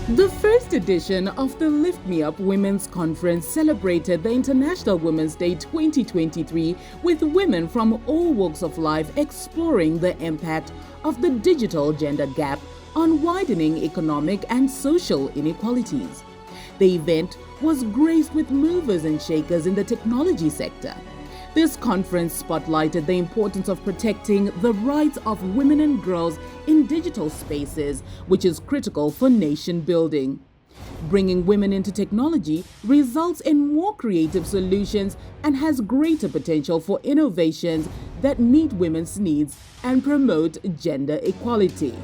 The first edition of the Lift Me Up Women's Conference celebrated the International Women's Day 2023 with women from all walks of life exploring the impact of the digital gender gap on widening economic and social inequalities. The event was graced with movers and shakers in the technology sector. This conference spotlighted the importance of protecting the rights of women and girls in digital spaces, which is critical for nation building. Bringing women into technology results in more creative solutions and has greater potential for innovations that meet women's needs and promote gender equality.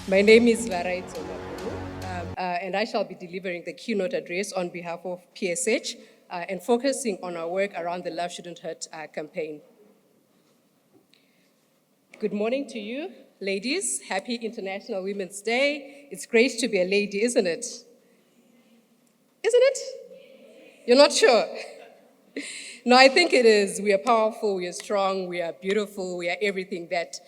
My name is Varai Tsogapulu, and I shall be delivering the keynote address on behalf of PSH and focusing on our work around the Love Shouldn't Hurt campaign. Good morning to you, ladies. Happy International Women's Day. It's great to be a lady, isn't it? Isn't it? You're not sure? No, I think it is. We are powerful, we are strong, we are beautiful, we are everything that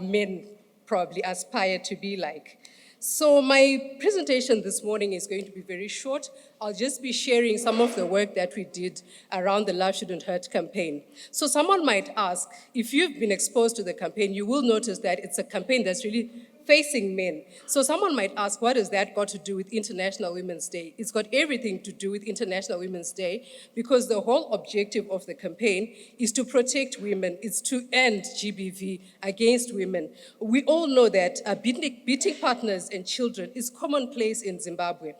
men probably aspire to be like. So my presentation this morning is going to be very short. I'll just be sharing some of the work that we did around the Love Shouldn't Hurt campaign. So someone might ask, if you've been exposed to the campaign, you will notice that it's a campaign that's really facing men. So someone might ask, what has that got to do with International Women's Day? It's got everything to do with International Women's Day because the whole objective of the campaign is to protect women. It's to end GBV against women. We all know that beating partners and children is commonplace in Zimbabwe.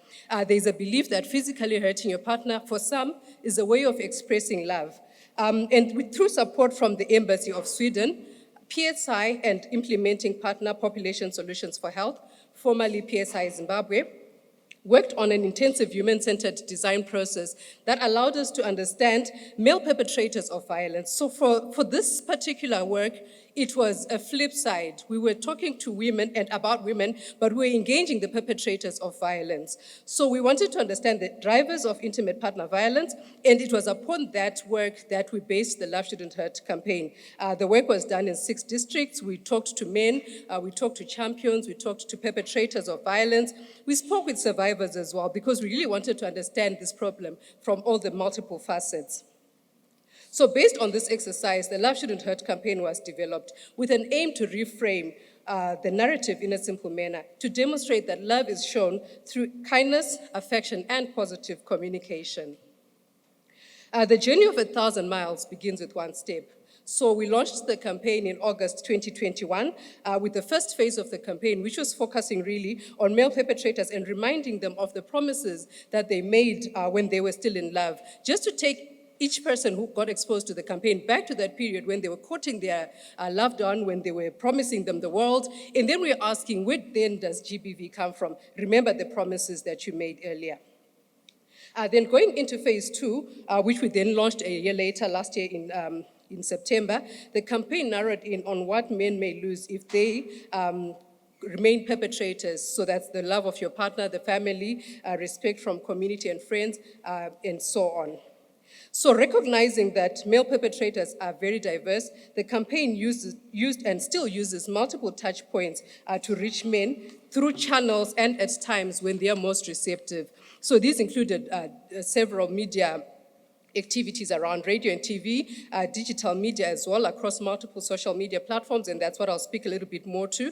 There's a belief that physically hurting your partner, for some, is a way of expressing love. Through support from the Embassy of Sweden, PSI and Implementing Partner Population Solutions for Health, formerly PSI Zimbabwe, worked on an intensive human-centered design process that allowed us to understand male perpetrators of violence. So for this particular work, it was a flip side. We were talking to women and about women, but we were engaging the perpetrators of violence. So we wanted to understand the drivers of intimate partner violence, and it was upon that work that we based the Love Shouldn't Hurt campaign. The work was done in 6 districts. We talked to men, we talked to champions, we talked to perpetrators of violence. We spoke with survivors as well because we really wanted to understand this problem from all the multiple facets. So based on this exercise, the Love Shouldn't Hurt campaign was developed with an aim to reframe the narrative in a simple manner, to demonstrate that love is shown through kindness, affection, and positive communication. The journey of 1,000 miles begins with one step. So we launched the campaign in August 2021 with the first phase of the campaign, which was focusing really on male perpetrators and reminding them of the promises that they made when they were still in love, just to take each person who got exposed to the campaign back to that period when they were courting their loved one, when they were promising them the world. And then we're asking, where then does GBV come from? Remember the promises that you made earlier. Then going into phase 2, which we then launched a year later, last year in September, the campaign narrowed in on what men may lose if they remain perpetrators. So that's the love of your partner, the family, respect from community and friends, and so on. So recognizing that male perpetrators are very diverse, the campaign used and still uses multiple touch points to reach men through channels and at times when they are most receptive. So these included several media activities around radio and TV, digital media as well, across multiple social media platforms, and that's what I'll speak a little bit more to,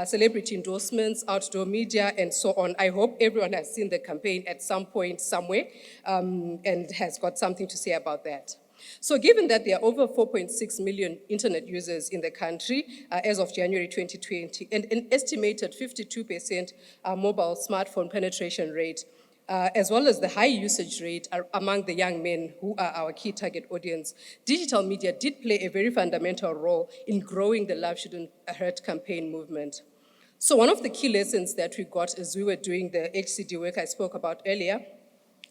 celebrity endorsements, outdoor media, and so on. I hope everyone has seen the campaign at some point somewhere and has got something to say about that. So given that there are over 4.6 million internet users in the country as of January 2020, and an estimated 52% mobile smartphone penetration rate, as well as the high usage rate among the young men who are our key target audience, digital media did play a very fundamental role in growing the Love Shouldn't Hurt campaign movement. So one of the key lessons that we got as we were doing the HCD work I spoke about earlier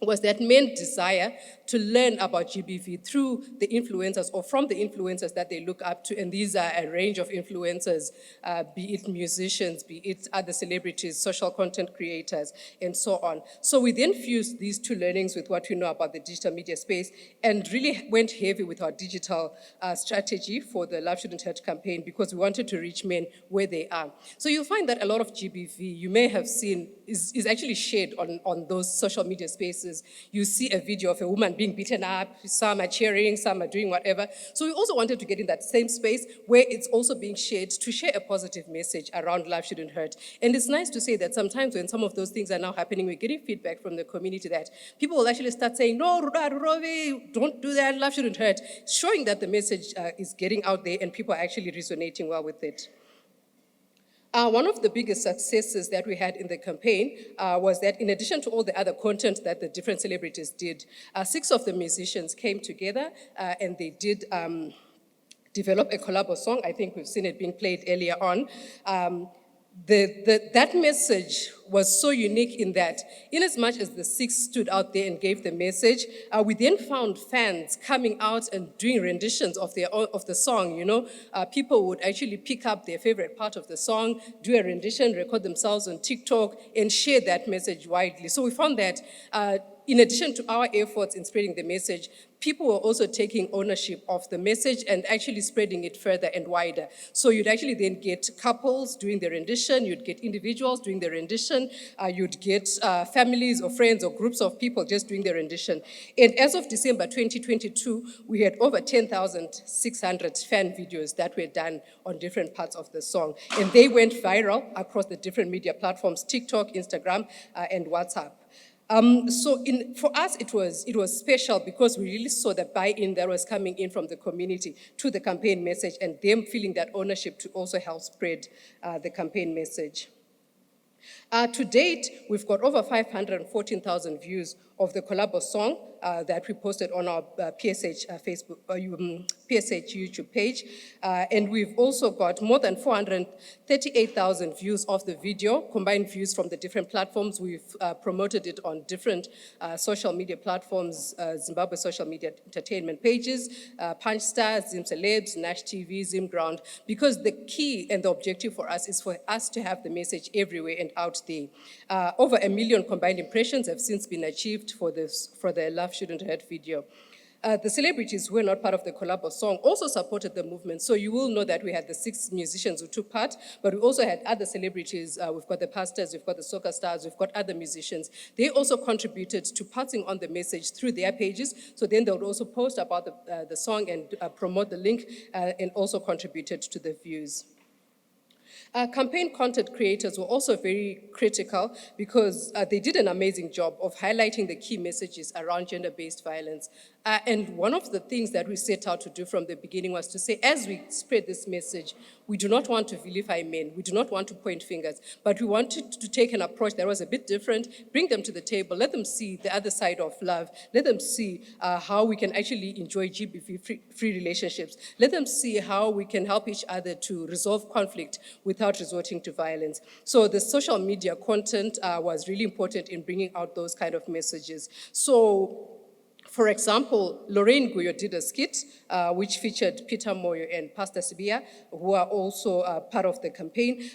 was that men desire to learn about GBV through the influencers or from the influencers that they look up to. And these are a range of influencers, be it musicians, be it other celebrities, social content creators, and so on. So we then fused these two learnings with what we know about the digital media space and really went heavy with our digital strategy for the Love Shouldn't Hurt campaign because we wanted to reach men where they are. So you'll find that a lot of GBV, you may have seen is actually shared on those social media spaces. You see a video of a woman being beaten up, some are cheering, some are doing whatever. So we also wanted to get in that same space where it's also being shared to share a positive message around love shouldn't hurt. And it's nice to say that sometimes when some of those things are now happening, we're getting feedback from the community that people will actually start saying, no, Rurove, don't do that, love shouldn't hurt, showing that the message is getting out there and people are actually resonating well with it. One of the biggest successes that we had in the campaign was that in addition to all the other content that the different celebrities did, 6 of the musicians came together and they did develop a collabo song. I think we've seen it being played earlier on. That message was so unique in that, in as much as the 6 stood out there and gave the message, we then found fans coming out and doing renditions of the song. You know, people would actually pick up their favorite part of the song, do a rendition, record themselves on TikTok, and share that message widely. So we found that in addition to our efforts in spreading the message, people were also taking ownership of the message and actually spreading it further and wider. So you'd actually then get couples doing the rendition, you'd get individuals doing the rendition, you'd get families or friends or groups of people just doing the rendition. And as of December 2022, we had over 10,600 fan videos that were done on different parts of the song. And they went viral across the different media platforms, TikTok, Instagram, and WhatsApp. For us, it was special because we really saw the buy-in that was coming in from the community to the campaign message and them feeling that ownership to also help spread the campaign message. To date, we've got over 514,000 views of the collabo song that we posted on our PSH PSH YouTube page. And we've also got more than 438,000 views of the video, combined views from the different platforms. We've promoted it on different social media platforms, Zimbabwe social media entertainment pages, Punch Stars, Zim Celebs, Nash TV, Zim Ground, because the key and the objective for us is for us to have the message everywhere and out there. Over 1 million combined impressions have since been achieved for the Love Shouldn't Hurt video. The celebrities who were not part of the collabo song also supported the movement. So you will know that we had the 6 musicians who took part, but we also had other celebrities. We've got the pastors, we've got the soccer stars, we've got other musicians. They also contributed to passing on the message through their pages. So then they would also post about the song and promote the link and also contributed to the views. Campaign content creators were also very critical because they did an amazing job of highlighting the key messages around gender-based violence. And one of the things that we set out to do from the beginning was to say, as we spread this message, we do not want to vilify men, we do not want to point fingers, but we wanted to take an approach that was a bit different, bring them to the table, let them see the other side of love, let them see how we can actually enjoy GBV-free relationships, let them see how we can help each other to resolve conflict without resorting to violence. So the social media content was really important in bringing out those kind of messages. So, for example, Lorraine Guyo did a skit which featured Peter Moyo and Pastor Sibia, who are also part of the campaign.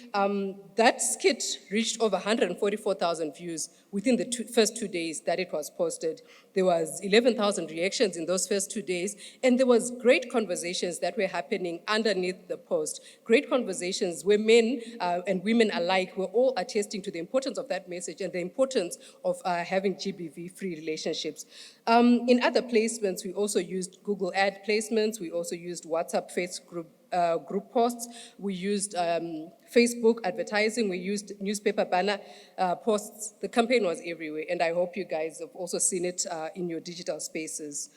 That skit reached over 144,000 views within the first 2 days that it was posted. There was 11,000 reactions in those first 2 days, and there was great conversations that were happening underneath the post. Great conversations where men and women alike were all attesting to the importance of that message and the importance of having GBV-free relationships. In other placements, we also used Google ad placements, we also used WhatsApp group posts, we used Facebook advertising, we used newspaper banner posts. The campaign was everywhere, and I hope you guys have also seen it in your digital spaces.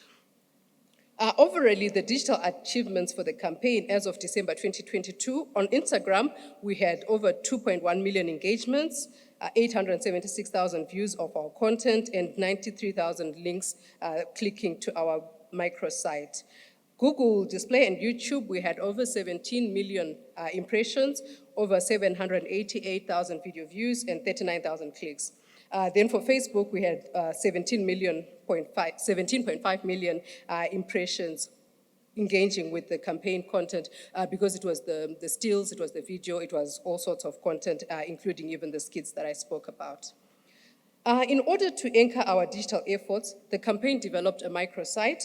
Overall, the digital achievements for the campaign as of December 2022, on Instagram, we had over 2.1 million engagements, 876,000 views of our content, and 93,000 links clicking to our microsite. Google Display and YouTube, we had over 17 million impressions, over 788,000 video views, and 39,000 clicks. Then for Facebook, we had 17.5 million impressions engaging with the campaign content because it was the stills, it was the video, it was all sorts of content, including even the skits that I spoke about. In order to anchor our digital efforts, the campaign developed a microsite,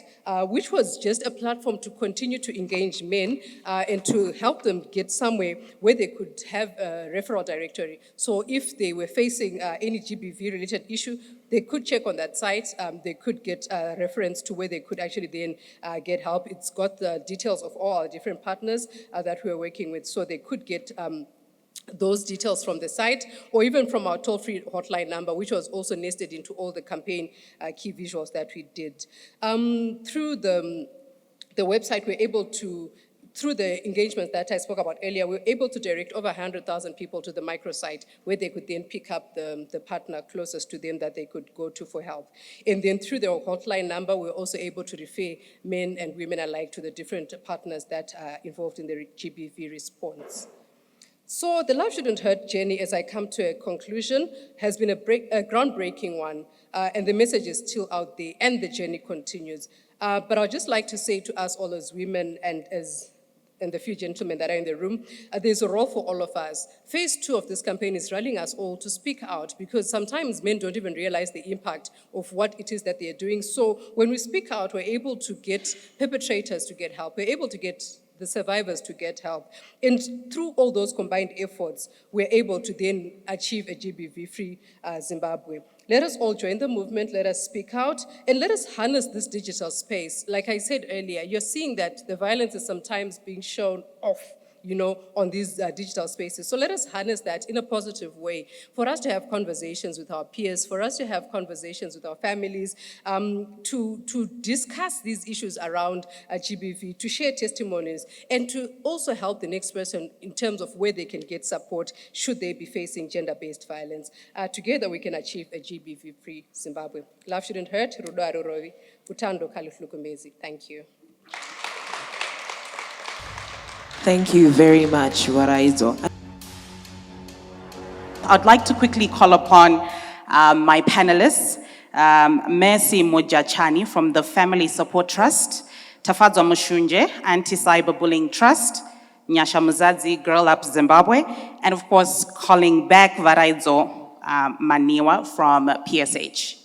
which was just a platform to continue to engage men and to help them get somewhere where they could have a referral directory. So if they were facing any GBV-related issue, they could check on that site. They could get a reference to where they could actually then get help. It's got the details of all our different partners that we are working with, so they could get those details from the site, or even from our toll-free hotline number, which was also nested into all the campaign key visuals that we did. Through the website, we're able to, through the engagement that I spoke about earlier, we were able to direct over 100,000 people to the microsite, where they could then pick up the partner closest to them that they could go to for help. And then through the hotline number, we were also able to refer men and women alike to the different partners that are involved in the GBV response. So the Love Shouldn't Hurt journey, as I come to a conclusion, has been a groundbreaking one, and the message is still out there, and the journey continues. But I'd just like to say to us all as women and the few gentlemen that are in the room, there's a role for all of us. Phase 2 of this campaign is rallying us all to speak out, because sometimes men don't even realize the impact of what it is that they're doing. So when we speak out, we're able to get perpetrators to get help. We're able to get the survivors to get help. And through all those combined efforts, we're able to then achieve a GBV-free Zimbabwe. Let us all join the movement, let us speak out, and let us harness this digital space. Like I said earlier, you're seeing that the violence is sometimes being shown off, on these digital spaces. So let us harness that in a positive way, for us to have conversations with our peers, for us to have conversations with our families, to discuss these issues around GBV, to share testimonies, and to also help the next person in terms of where they can get support should they be facing gender-based violence. Together we can achieve a GBV-free Zimbabwe. Love shouldn't hurt. Rudo Arurovi. Utando Kaliflukumezi. Thank you. Thank you very much, Waraizo. I'd like to quickly call upon my panelists, Mercy Mojachani from the Family Support Trust, Tafadzo Mushunje, Anti-Cyberbullying Trust, Nyasha Muzadzi, Girl Up Zimbabwe, and of course, calling back Waraizo Maniwa from PSH.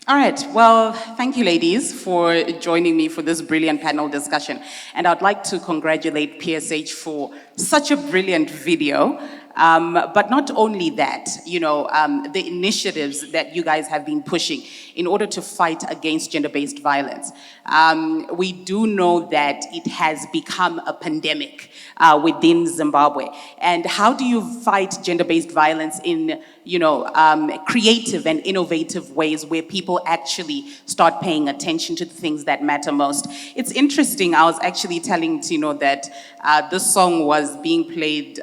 All right, well, thank you ladies for joining me for this brilliant panel discussion. And I'd like to congratulate PSH for such a brilliant video. But not only that, the initiatives that you guys have been pushing in order to fight against gender-based violence. We do know that it has become a pandemic within Zimbabwe. And how do you fight gender-based violence in creative and innovative ways where people actually start paying attention to the things that matter most? It's interesting, I was actually telling Tino that this song was being played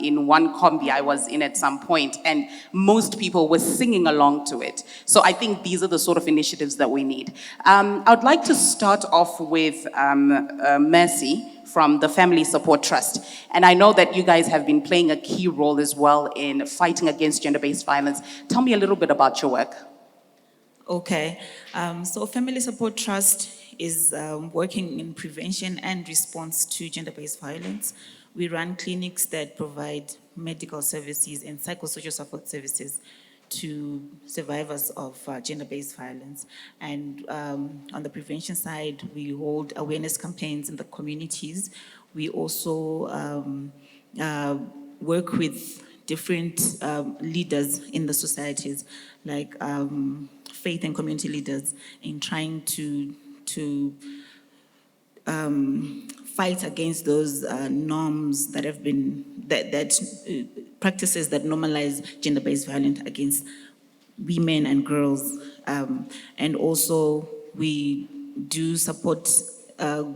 in one combi I was in at some point, and most people were singing along to it. So I think these are the sort of initiatives that we need. I'd like to start off with Mercy from the Family Support Trust. And I know that you guys have been playing a key role as well in fighting against gender-based violence. Tell me a little bit about your work. Okay, so Family Support Trust is working in prevention and response to gender-based violence. We run clinics that provide medical services and psychosocial support services to survivors of gender-based violence. And on the prevention side, we hold awareness campaigns in the communities. We also work with different leaders in the societies, like faith and community leaders, in trying to fight against those norms that have been, practices that normalize gender-based violence against women and girls. And also we do support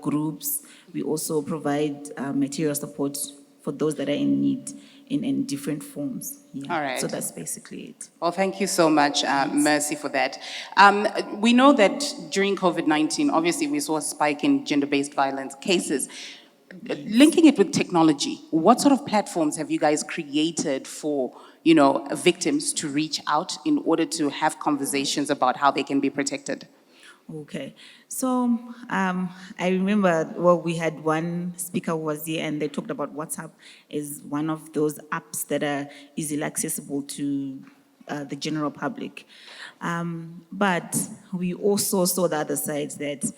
groups. We also provide material support for those that are in need in different forms. Yeah. All right. So that's basically it. Well, thank you so much, Mercy, for that. We know that during COVID-19, obviously we saw a spike in gender-based violence cases. Linking it with technology, what sort of platforms have you guys created for, victims to reach out in order to have conversations about how they can be protected? Okay, so I remember, we had one speaker who was here and they talked about WhatsApp is one of those apps that are easily accessible to the general public. But we also saw the other side that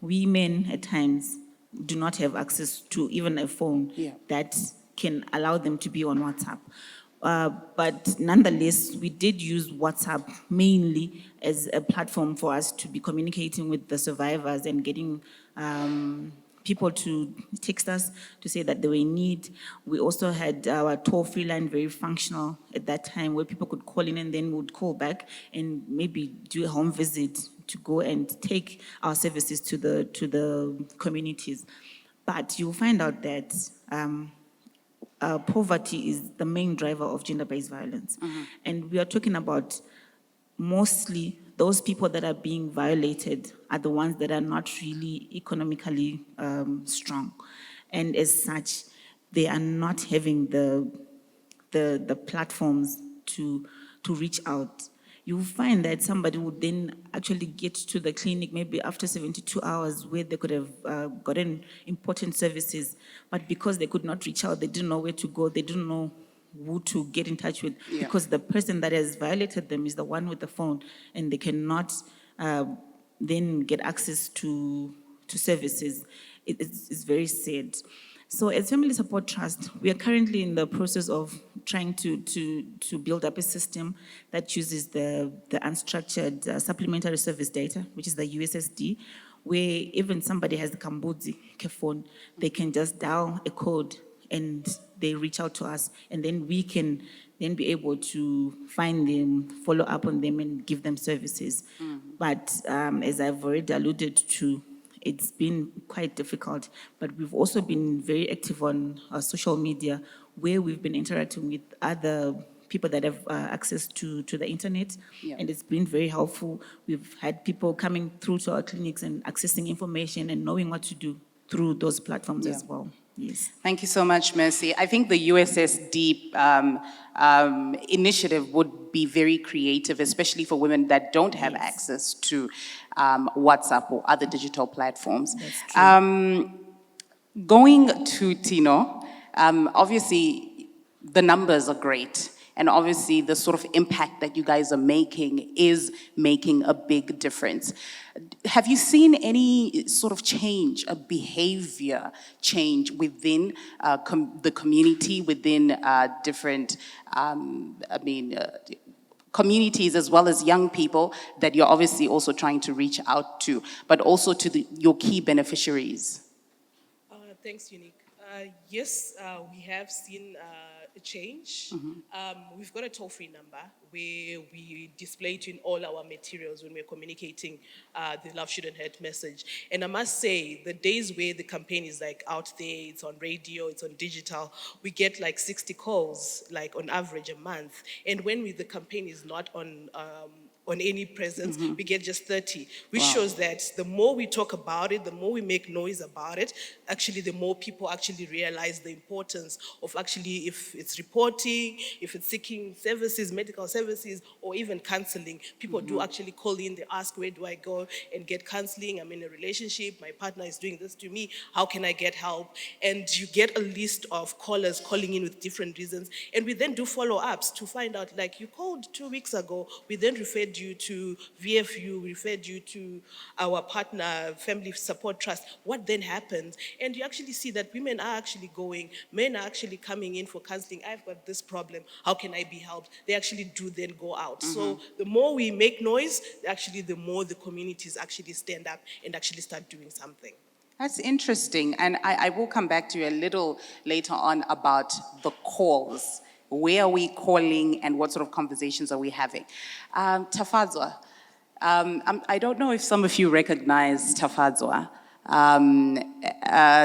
women at times do not have access to even a phone that can allow them to be on WhatsApp. But nonetheless, we did use WhatsApp mainly as a platform for us to be communicating with the survivors and getting people to text us to say that they were in need. We also had our toll-free line very functional at that time, where people could call in and then would call back and maybe do a home visit to go and take our services to the communities. But you'll find out that poverty is the main driver of gender-based violence. And we are talking about mostly those people that are being violated are the ones that are not really economically strong. And as such, they are not having the platforms to reach out. You will find that somebody would then actually get to the clinic maybe after 72 hours where they could have gotten important services, but because they could not reach out, they didn't know where to go, they didn't know who to get in touch with, because the person that has violated them is the one with the phone, and they cannot then get access to services. It's very sad. So as Family Support Trust, we are currently in the process of trying to build up a system that uses the unstructured supplementary service data, which is the USSD, where even somebody has the Kambudzi phone, they can just dial a code and they reach out to us, and then we can then be able to find them, follow up on them, and give them services. But as I've already alluded to, it's been quite difficult, but we've also been very active on social media, where we've been interacting with other people that have access to the internet, and it's been very helpful. We've had people coming through to our clinics and accessing information and knowing what to do through those platforms as well. Yes. Thank you so much, Mercy. I think the USSD initiative would be very creative, especially for women that don't have access to WhatsApp or other digital platforms. That's true. Going to Tino, obviously the numbers are great. And obviously the sort of impact that you guys are making is making a big difference. Have you seen any sort of change, a behavior change within the community, within different, communities as well as young people that you're obviously also trying to reach out to, but also to your key beneficiaries? Thanks, Unique. Yes, we have seen a change. We've got a toll-free number where we display it in all our materials when we're communicating the Love Shouldn't Hurt message. And I must say, the days where the campaign is like out there, it's on radio, it's on digital, we get like 60 calls, like on average a month. And when the campaign is not on any presence, we get just 30, which shows that the more we talk about it, the more we make noise about it, actually the more people actually realize the importance of actually, if it's reporting, if it's seeking services, medical services, or even counseling, people do actually call in, they ask, where do I go and get counseling? I'm in a relationship, my partner is doing this to me, how can I get help? And you get a list of callers calling in with different reasons, and we then do follow-ups to find out, like, you called 2 weeks ago, we then referred you to VFU, referred you to our partner, Family Support Trust. What then happens? And you actually see that women are actually going, men are actually coming in for counseling. I've got this problem, how can I be helped? They actually do then go out. So the more we make noise, actually the more the communities actually stand up and actually start doing something. That's interesting, and I will come back to you a little later on about the calls. Where are we calling and what sort of conversations are we having? Tafadzwa, I don't know if some of you recognize Tafadzwa.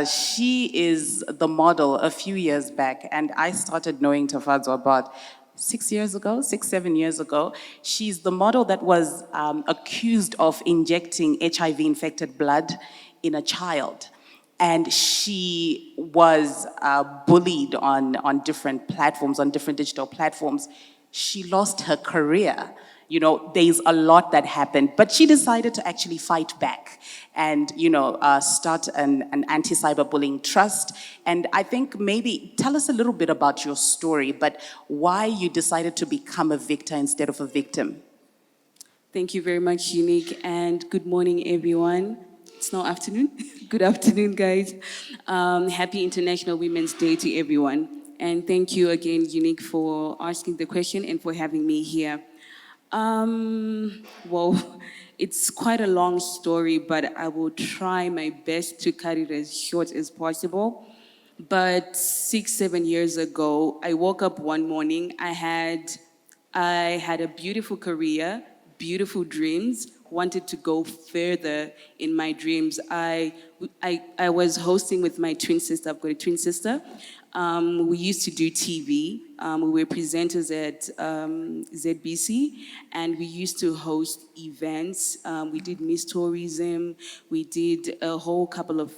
She is the model a few years back, and I started knowing Tafadzwa about 6 years ago, 7 years ago. She's the model that was accused of injecting HIV-infected blood in a child. and she was bullied on different platforms, on different digital platforms. She lost her career. You know, there's a lot that happened, but she decided to actually fight back and, start an anti-cyberbullying trust. And I think maybe tell us a little bit about your story, but why you decided to become a victor instead of a victim. Thank you very much, Unique, and good morning, everyone. It's now afternoon. Good afternoon, guys. Happy International Women's Day to everyone. And thank you again, Unique, for asking the question and for having me here. Well, it's quite a long story, but I will try my best to cut it as short as possible. But 6-7 years ago, I woke up one morning. I had a beautiful career, beautiful dreams, wanted to go further in my dreams. I was hosting with my twin sister. I've got a twin sister. We used to do TV. We were presenters at ZBC, and we used to host events. We did Miss Tourism. We did a whole couple of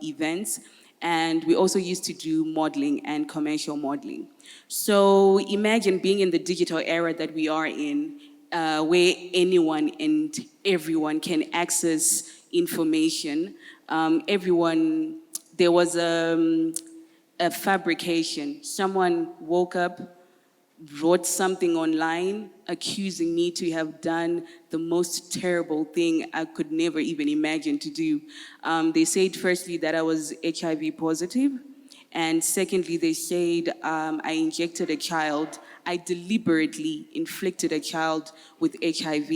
events. And we also used to do modeling and commercial modeling. So imagine being in the digital era that we are in, where anyone and everyone can access information. There was a fabrication. Someone woke up, wrote something online, accusing me to have done the most terrible thing I could never even imagine to do. They said firstly that I was HIV positive, and secondly they said I injected a child. I deliberately inflicted a child with HIV.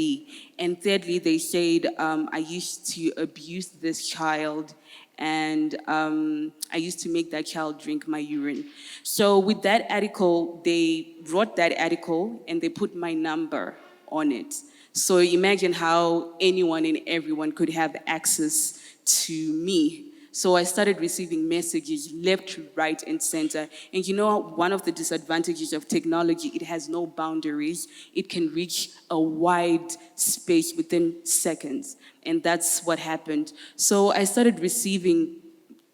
And thirdly, they said I used to abuse this child, and I used to make that child drink my urine. So with that article, they wrote that article and they put my number on it. So imagine how anyone and everyone could have access to me. So I started receiving messages left, right, and center. And you know, one of the disadvantages of technology, it has no boundaries. It can reach a wide space within seconds. And that's what happened. So I started receiving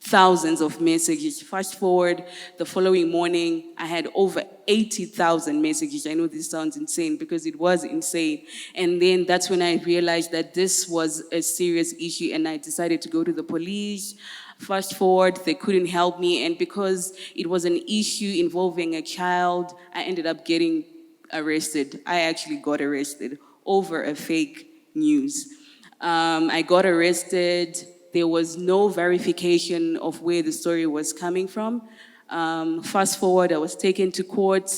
thousands of messages. Fast forward, the following morning, I had over 80,000 messages. I know this sounds insane because it was insane. And then that's when I realized that this was a serious issue, and I decided to go to the police. Fast forward, they couldn't help me, and because it was an issue involving a child, I ended up getting arrested. I actually got arrested over a fake news. I got arrested. There was no verification of where the story was coming from. Fast forward, I was taken to court,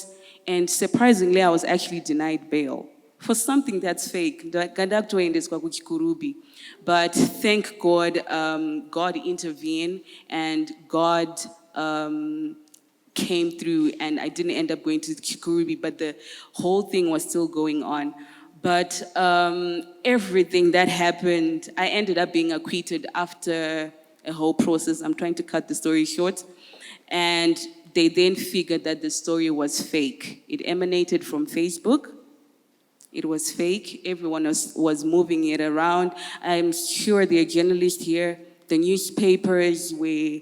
and surprisingly, I was actually denied bail for something that's fake. But thank God, God intervened, and God came through, and I didn't end up going to Chikurubi, but the whole thing was still going on. But everything that happened, I ended up being acquitted after a whole process. I'm trying to cut the story short. And they then figured that the story was fake. It emanated from Facebook. It was fake. Everyone was moving it around. I'm sure there are journalists here. The newspapers were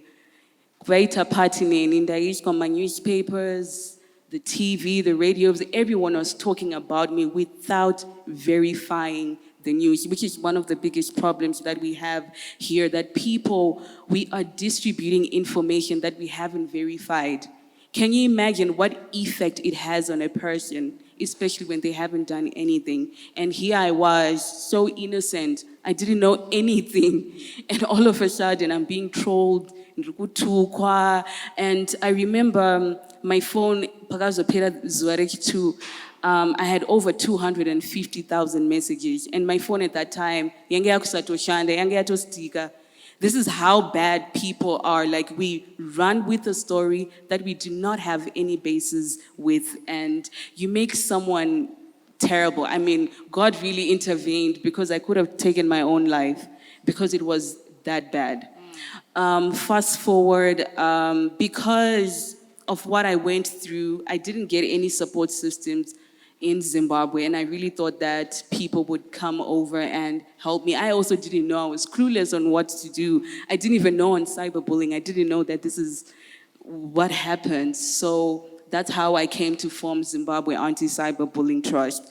quite a party in the newspapers. The TV, the radios, everyone was talking about me without verifying the news, which is one of the biggest problems that we have here, that we are distributing information that we haven't verified. Can you imagine what effect it has on a person, especially when they haven't done anything? And here I was, so innocent. I didn't know anything. And all of a sudden, I'm being trolled. And I remember my phone, I had over 250,000 messages. And my phone at that time, this is how bad people are. Like, we run with a story that we do not have any basis with, and you make someone terrible. I mean, God really intervened, because I could have taken my own life because it was that bad. Fast forward, because of what I went through, I didn't get any support systems in Zimbabwe, and I really thought that people would come over and help me. I also didn't know, I was clueless on what to do. I didn't even know on cyberbullying. I didn't know that this is what happens. So that's how I came to form Zimbabwe Anti-Cyberbullying Trust.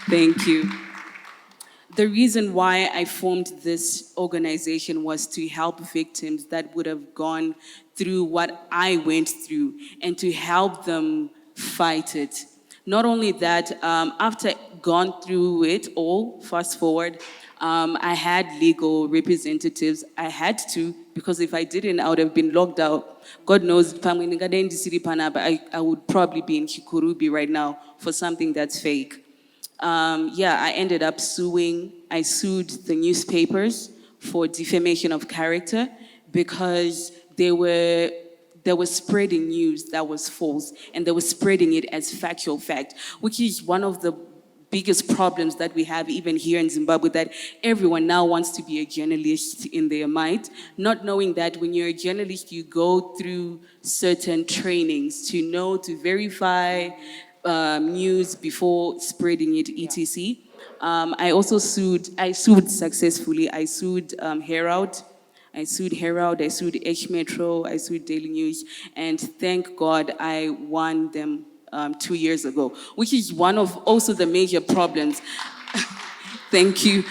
Thank you. The reason why I formed this organization was to help victims that would have gone through what I went through and to help them fight it. Not only that, after gone through it all, fast forward, I had legal representatives. I had to, because if I didn't, I would have been locked out. God knows, I would probably be in Kikurubi right now for something that's fake. I ended up suing. I sued the newspapers for defamation of character because they were spreading news that was false, and they were spreading it as factual fact, which is one of the biggest problems that we have even here in Zimbabwe, that everyone now wants to be a journalist in their mind, not knowing that when you're a journalist, you go through certain trainings to know, to verify news before spreading it, etc. I sued successfully. I sued Herald, I sued H Metro, I sued Daily News, and thank God I won them 2 years ago, which is one of also the major problems. Thank you.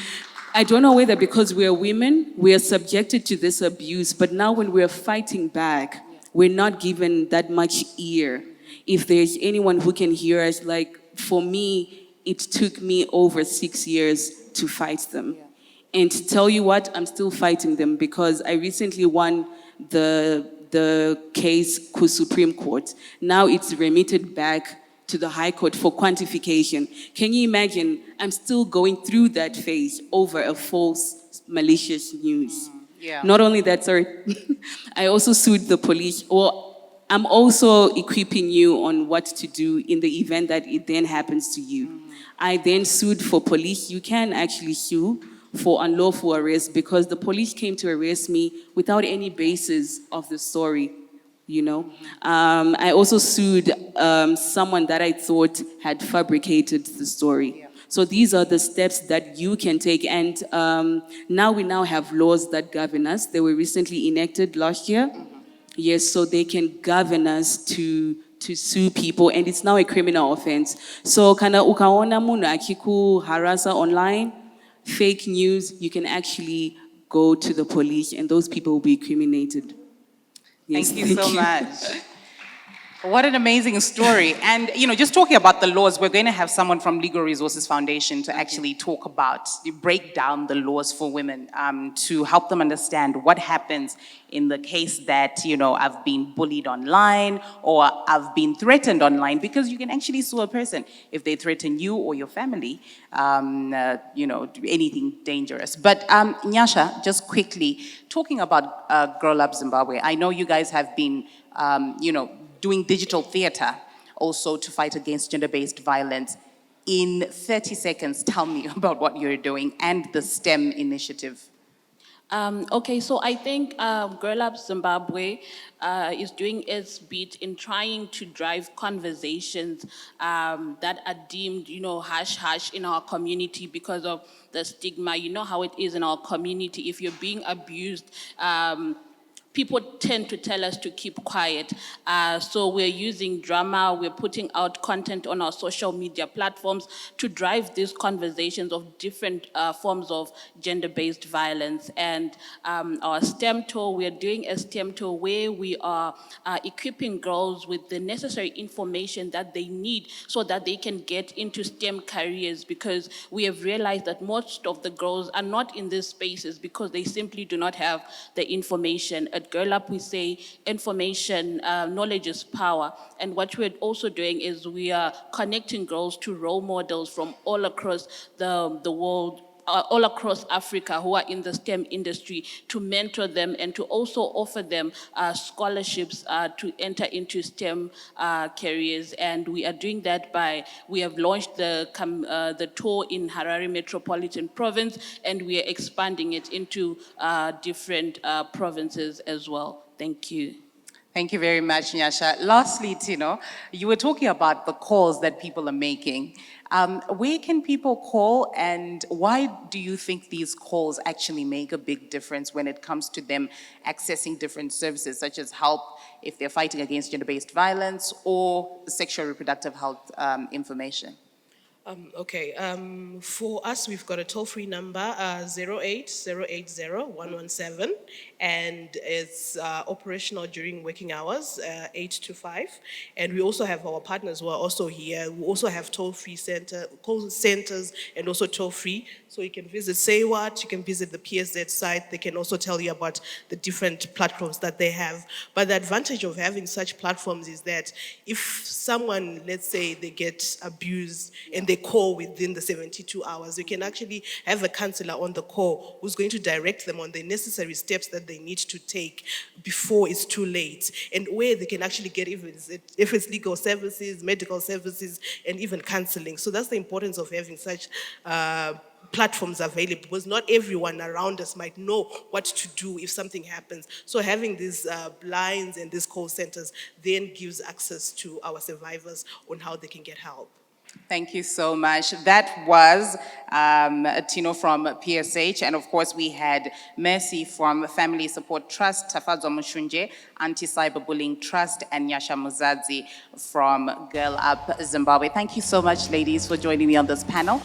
I don't know whether because we are women, we are subjected to this abuse, but now when we're fighting back, we're not given that much ear. If there's anyone who can hear us, like for me, it took me over 6 years to fight them. And to tell you what, I'm still fighting them because I recently won the case to Supreme Court. Now it's remitted back to the High Court for quantification. Can you imagine? I'm still going through that phase over a false, malicious news. Not only that, sorry, I also sued the police. Well, I'm also equipping you on what to do in the event that it then happens to you. I then sued for police. You can actually sue for unlawful arrest because the police came to arrest me without any basis of the story, you know. I also sued someone that I thought had fabricated the story. So these are the steps that you can take. And now we have laws that govern us. They were recently enacted last year. Yes, so they can govern us to sue people, and it's now a criminal offense. So kana ukaona muna akiku harasa online, fake news, you can actually go to the police and those people will be incriminated. Yes, thank you so much. What an amazing story. And, you know, just talking about the laws, we're going to have someone from Legal Resources Foundation to actually talk about, break down the laws for women to help them understand what happens in the case that, you know, I've been bullied online or I've been threatened online, because you can actually sue a person if they threaten you or your family, you know, anything dangerous. But Nyasha, just quickly, talking about Girl Up Zimbabwe, I know you guys have been, you know, doing digital theater also to fight against gender-based violence. In 30 seconds, tell me about what you're doing and the STEM initiative. Okay, so I think Girl Up Zimbabwe is doing its bit in trying to drive conversations that are deemed, you know, hush-hush in our community because of the stigma. You know how it is in our community. If you're being abused, people tend to tell us to keep quiet. So we're using drama, we're putting out content on our social media platforms to drive these conversations of different forms of gender-based violence. And our STEM tour, we're doing a STEM tour where we are equipping girls with the necessary information that they need so that they can get into STEM careers, because we have realized that most of the girls are not in these spaces because they simply do not have the information. At Girl Up, we say information, knowledge is power. And what we're also doing is we are connecting girls to role models from all across the world, all across Africa who are in the STEM industry, to mentor them and to also offer them scholarships to enter into STEM careers. And we are doing that by, we have launched the tour in Harare Metropolitan Province, and we are expanding it into different provinces as well. Thank you. Thank you very much, Nyasha. Lastly, Tino, you were talking about the calls that people are making. Where can people call, and why do you think these calls actually make a big difference when it comes to them accessing different services, such as help if they're fighting against gender-based violence or sexual reproductive health information? For us, we've got a toll-free number, 080080-117, and it's operational during working hours, 8 to 5. And we also have our partners who are also here. We also have toll-free call centers and also toll-free. So you can visit Say What, you can visit the PSZ site. They can also tell you about the different platforms that they have. But the advantage of having such platforms is that if someone, let's say they get abused and they call within the 72 hours, you can actually have a counselor on the call who's going to direct them on the necessary steps that they need to take before it's too late, and where they can actually get, if it's legal services, medical services, and even counseling. So that's the importance of having such platforms available, because not everyone around us might know what to do if something happens. So having these lines and these call centers then gives access to our survivors on how they can get help. Thank you so much. That was Tino from PSH, and of course we had Mercy from Family Support Trust, Tafadzwa Mushunje, Anti-Cyberbullying Trust, and Nyasha Muzadzi from Girl Up Zimbabwe. Thank you so much, ladies, for joining me on this panel.